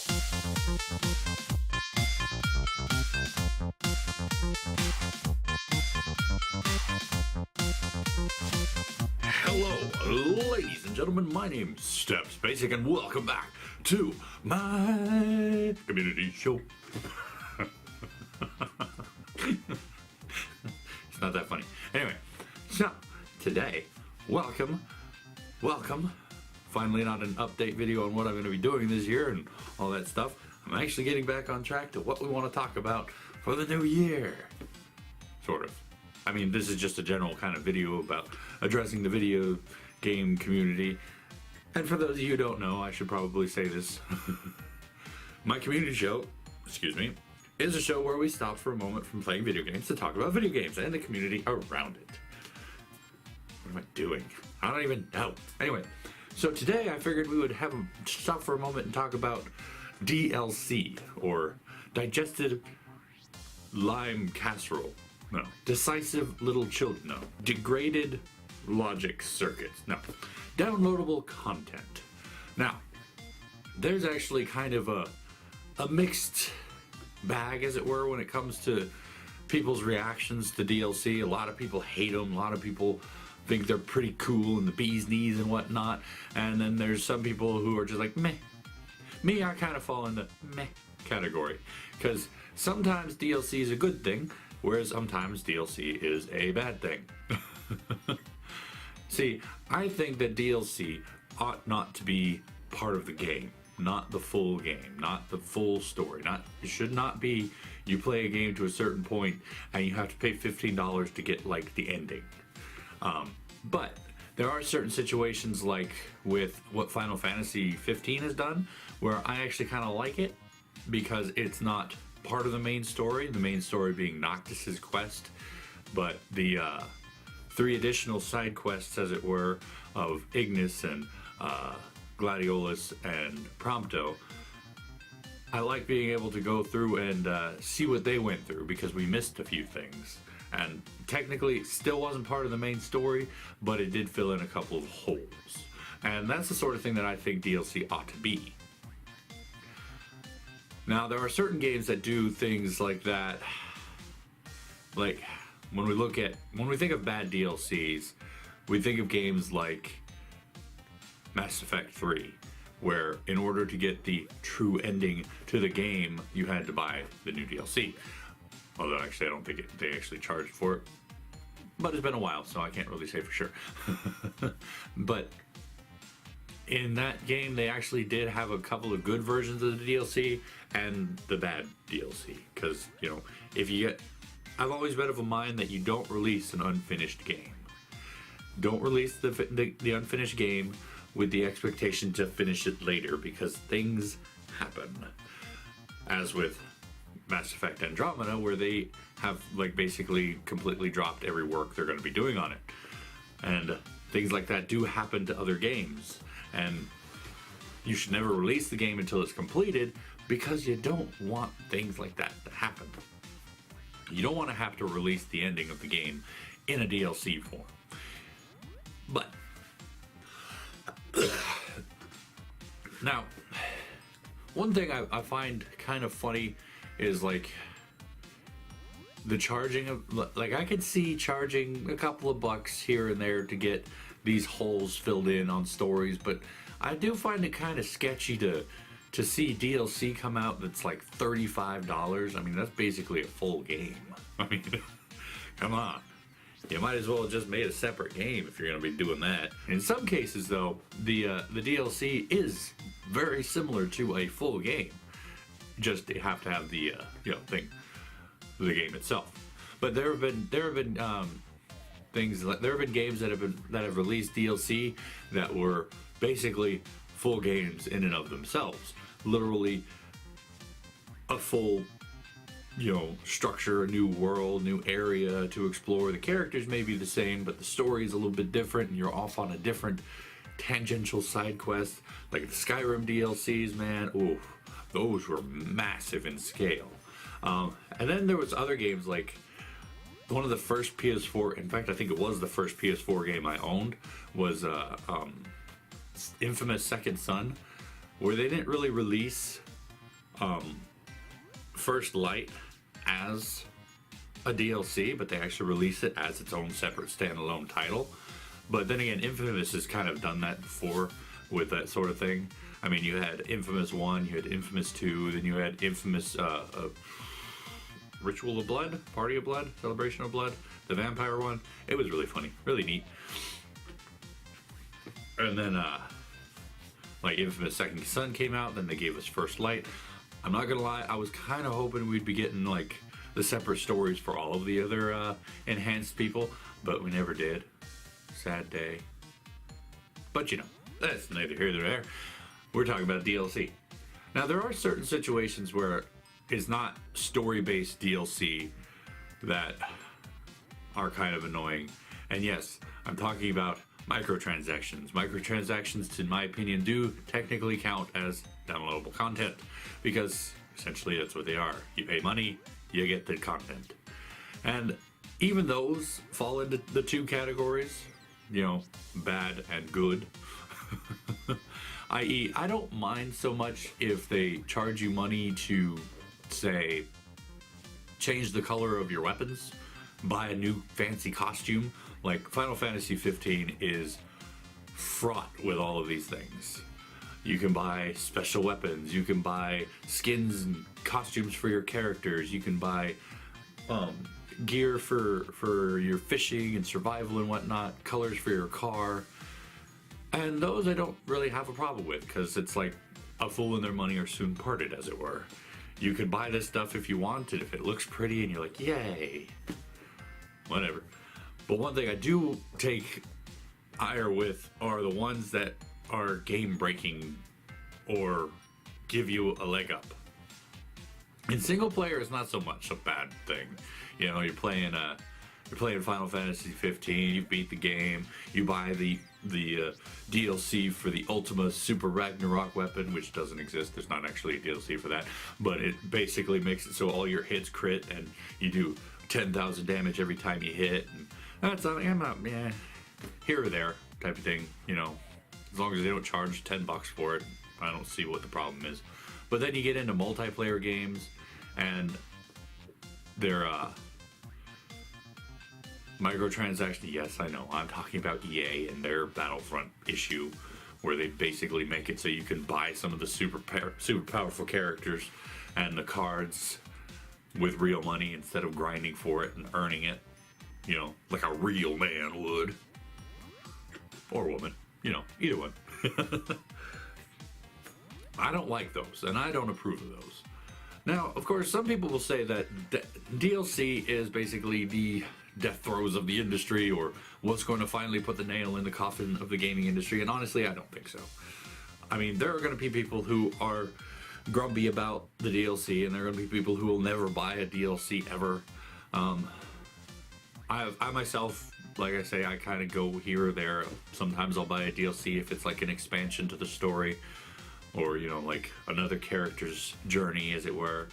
Hello, ladies and gentlemen, my name's Stepsbasic, and welcome back to my community show. It's not that funny. Anyway, so today, welcome. Finally not an update video on what I'm going to be doing this year and all that stuff. I'm actually getting back on track to what we want to talk about for the new year. Sort of. I mean, this is just a general kind of video about addressing the video game community. And for those of you who don't know, I should probably say this. My community show, is a show where we stop for a moment from playing video games to talk about video games and the community around it. What am I doing? I don't even know. Anyway, so today I figured we would have a stop for a moment and talk about DLC, or Digested Lime Casserole. No. Decisive Little Children. No. Degraded Logic Circuits. No. Downloadable content. Now, there's actually kind of a mixed bag, as it were, when it comes to people's reactions to DLC. A lot of people hate them. A lot of people think they're pretty cool and the bee's knees and whatnot. And then there's some people who are just like, meh. Me, I kind of fall in the meh category. Because sometimes DLC is a good thing, whereas sometimes DLC is a bad thing. See, I think that DLC ought not to be part of the game, not the full game, not the full story. It should not be you play a game to a certain point and you have to pay $15 to get like the ending. But there are certain situations, like with what Final Fantasy 15 has done, where I actually kind of like it because it's not part of the main story being Noctis's quest, but the 3 additional side quests, as it were, of Ignis and Gladiolus and Prompto. I like being able to go through and see what they went through, because we missed a few things, and technically it still wasn't part of the main story, but it did fill in a couple of holes, and that's the sort of thing that I think DLC ought to be. Now, there are certain games that do things like that. Like, when we think of bad DLCs, we think of games like Mass Effect 3, where in order to get the true ending to the game, you had to buy the new DLC. Although, actually, I don't think they actually charged for it. But it's been a while, so I can't really say for sure. But in that game, they actually did have a couple of good versions of the DLC and the bad DLC. Because, I've always been of a mind that you don't release an unfinished game. Don't release the unfinished game with the expectation to finish it later, because things happen. As with Mass Effect Andromeda, where they have basically completely dropped every work they're going to be doing on it. And things like that do happen to other games. And you should never release the game until it's completed, because you don't want things like that to happen. You don't want to have to release the ending of the game in a DLC form. But now, one thing I find kind of funny is the charging of, I could see charging a couple of bucks here and there to get these holes filled in on stories, but I do find it kind of sketchy to see DLC come out that's like $35. I mean, that's basically a full game. I mean, come on. You might as well have just made a separate game if you're going to be doing that. In some cases, though, the DLC is very similar to a full game. Just you have to have the the game itself. But there have been games that have released DLC that were basically full games in and of themselves. Literally a full structure, a new world, new area to explore. The characters may be the same, but the story is a little bit different, and you're off on a different tangential side quest. Like the Skyrim DLCs, man, ooh, those were massive in scale. And then there was other games, like one of the first PS4, in fact I think it was the first PS4 game I owned, was infamous Second Son, where they didn't really release First Light as a DLC, but they actually release it as its own separate standalone title. But then again, Infamous has kind of done that before with that sort of thing. I mean, you had Infamous 1, you had Infamous 2, then you had Infamous Ritual of Blood, Party of Blood, Celebration of Blood, the vampire one. It was really funny, really neat. And then, like, Infamous Second Son came out, then they gave us First Light. I'm not gonna lie, I was kind of hoping we'd be getting, like, the separate stories for all of the other enhanced people, but we never did. Sad day. But, you know, that's neither here nor there. We're talking about DLC. Now, there are certain situations where it's not story-based DLC that are kind of annoying. And yes, I'm talking about microtransactions. Microtransactions, in my opinion, do technically count as downloadable content because essentially that's what they are. You pay money, you get the content. And even those fall into the two categories, you know, bad and good. I.e., I don't mind so much if they charge you money to, say, change the color of your weapons, buy a new fancy costume. Like, Final Fantasy 15 is fraught with all of these things. You can buy special weapons, you can buy skins and costumes for your characters, you can buy gear for your fishing and survival and whatnot, colors for your car. And those I don't really have a problem with, because it's like a fool and their money are soon parted, as it were. You can buy this stuff if you want it, if it looks pretty and you're like, yay. Whatever. But one thing I do take ire with are the ones that are game breaking or give you a leg up. In single player, it's not so much a bad thing. You know, you're playing Final Fantasy 15, you beat the game, you buy the DLC for the Ultima Super Ragnarok weapon, which doesn't exist. There's not actually a DLC for that, but it basically makes it so all your hits crit and you do 10,000 damage every time you hit. And that's here or there type of thing, you know. As long as they don't charge $10 for it, I don't see what the problem is. But then you get into multiplayer games, and they're microtransaction. Yes, I know. I'm talking about EA and their Battlefront issue, where they basically make it so you can buy some of the super powerful characters and the cards with real money instead of grinding for it and earning it. You know, like a real man would, or woman. You know, either one. I don't like those, and I don't approve of those. Now, of course, some people will say that DLC is basically the death throes of the industry, or what's going to finally put the nail in the coffin of the gaming industry, and honestly, I don't think so. I mean, there are going to be people who are grumpy about the DLC, and there are going to be people who will never buy a DLC ever. I myself, like I say, I kind of go here or there. Sometimes I'll buy a DLC if it's like an expansion to the story, or, you know, like another character's journey, as it were.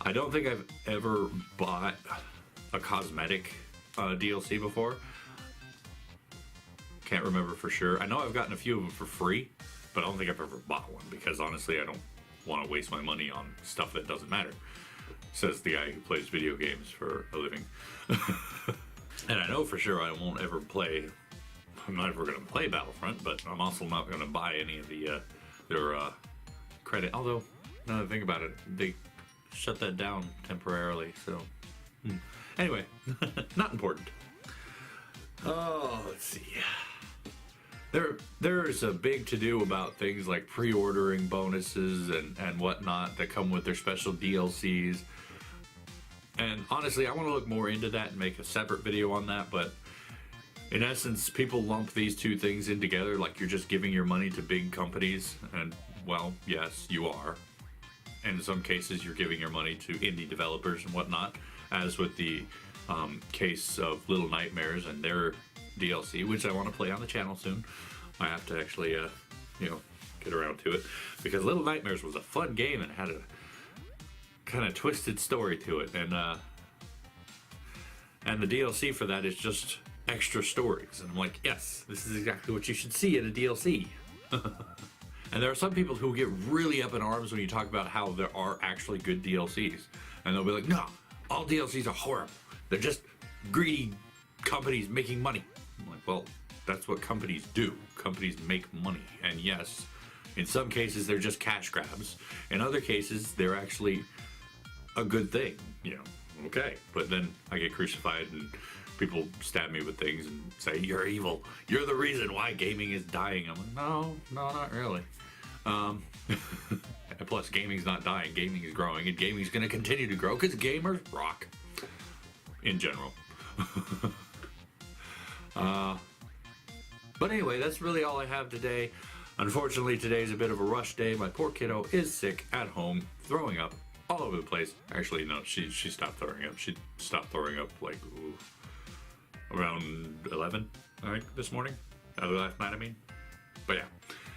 I don't think I've ever bought a cosmetic DLC before. Can't remember for sure. I know I've gotten a few of them for free, but I don't think I've ever bought one, because honestly, I don't want to waste my money on stuff that doesn't matter, says the guy who plays video games for a living. And I know for sure I won't ever play, I'm not ever going to play Battlefront, but I'm also not going to buy any of their credit. Although, now that I think about it, they shut that down temporarily, so. Anyway, not important. Oh, let's see. There's a big to-do about things like pre-ordering bonuses and whatnot that come with their special DLCs. And honestly, I want to look more into that and make a separate video on that, but in essence, people lump these two things in together like you're just giving your money to big companies, and, well, yes, you are. And in some cases, you're giving your money to indie developers and whatnot, as with the case of Little Nightmares and their DLC, which I want to play on the channel soon. I have to actually, get around to it, because Little Nightmares was a fun game and had a kind of twisted story to it, and the DLC for that is just extra stories, and I'm like, yes, this is exactly what you should see in a DLC. And there are some people who get really up in arms when you talk about how there are actually good DLCs. And they'll be like, no, all DLCs are horrible. They're just greedy companies making money. I'm like, well, that's what companies do. Companies make money. And yes, in some cases, they're just cash grabs. In other cases, they're actually a good thing, you know. Okay, but then I get crucified and people stab me with things and say, you're evil. You're the reason why gaming is dying. I'm like, no, not really. Plus, gaming's not dying. Gaming is growing, and gaming's going to continue to grow because gamers rock in general. But anyway, that's really all I have today. Unfortunately, today's a bit of a rush day. My poor kiddo is sick at home, throwing up all over the place. Actually, no, she stopped throwing up. She stopped throwing up like around 11, I think, this morning. Last night, I mean. But yeah.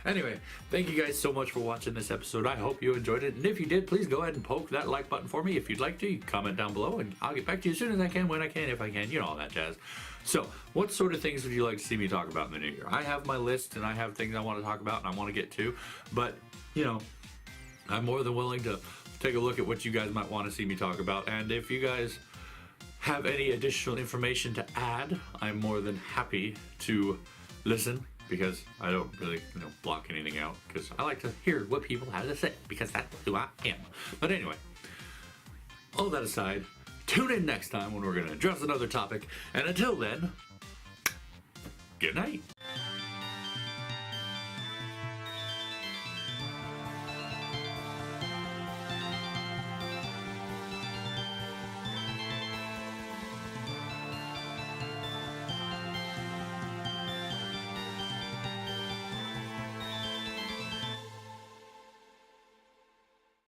Anyway, thank you guys so much for watching this episode. I hope you enjoyed it. And if you did, please go ahead and poke that like button for me. If you'd like to, you can comment down below, and I'll get back to you as soon as I can, when I can, if I can, you know, all that jazz. So, what sort of things would you like to see me talk about in the new year? I have my list, and I have things I want to talk about and I want to get to. But, you know, I'm more than willing to take a look at what you guys might want to see me talk about. And if you guys have any additional information to add, I'm more than happy to listen, because I don't really, block anything out, because I like to hear what people have to say, because that's who I am. But anyway, all that aside, tune in next time when we're going to address another topic, and until then, good night.